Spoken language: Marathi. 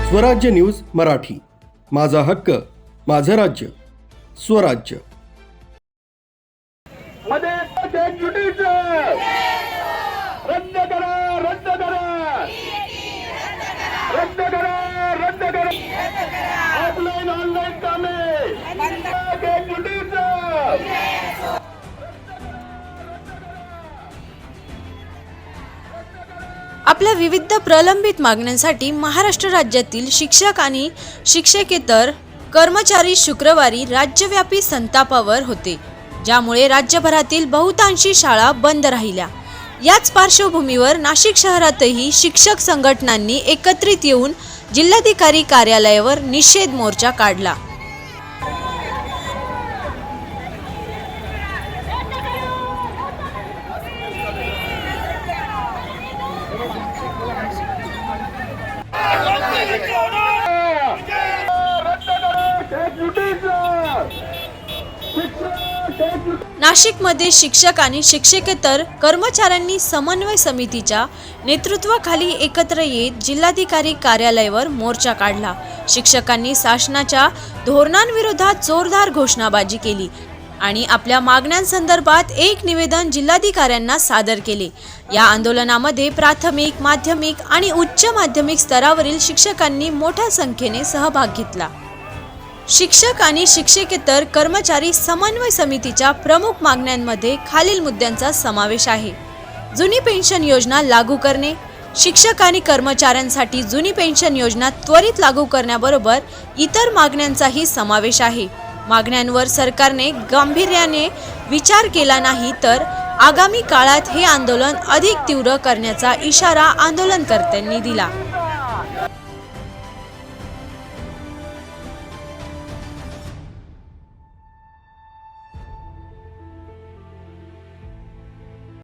स्वराज्य न्यूज मराठी, माझा हक्क माझं राज्य स्वराज्य। रद्द करा रद्द करा रद्द करा रद्द करा ऑफलाईन ऑनलाईन कामे आपल्या विविध प्रलंबित मागण्यांसाठी महाराष्ट्र राज्यातील शिक्षक आणि शिक्षकेतर कर्मचारी शुक्रवारी राज्यव्यापी संतापावर होते, ज्यामुळे राज्यभरातील बहुतांशी शाळा बंद राहिल्या। याच पार्श्वभूमीवर नाशिक शहरातही शिक्षक संघटनांनी एकत्रित येऊन जिल्हाधिकारी कार्यालयावर निषेध मोर्चा काढला। नाशिकमध्ये शिक्षक आणि शिक्षकेतर कर्मचाऱ्यांनी समन्वय समितीच्या नेतृत्वाखाली एकत्र येत जिल्हाधिकारी कार्यालयावर मोर्चा काढला। शिक्षकांनी शासनाच्या धोरणांविरोधात जोरदार घोषणाबाजी केली आणि आपल्या मागण्यांसंदर्भात एक निवेदन जिल्हाधिकाऱ्यांना सादर केले। या आंदोलनामध्ये प्राथमिक, माध्यमिक आणि उच्च माध्यमिक स्तरावरील शिक्षकांनी मोठ्या संख्येने सहभाग घेतला। शिक्षक आणि शिक्षकेतर कर्मचारी समन्वय समितीच्या प्रमुख मागण्यांमध्ये खालील मुद्द्यांचा समावेश आहे। जुनी पेन्शन योजना लागू करणे, शिक्षक आणि कर्मचाऱ्यांसाठी जुनी पेन्शन योजना त्वरित लागू करण्याबरोबर इतर मागण्यांचाही समावेश आहे। मागण्यांवर सरकारने गांभीर्याने विचार केला नाही तर आगामी काळात हे आंदोलन अधिक तीव्र करण्याचा इशारा आंदोलनकर्त्यांनी दिला।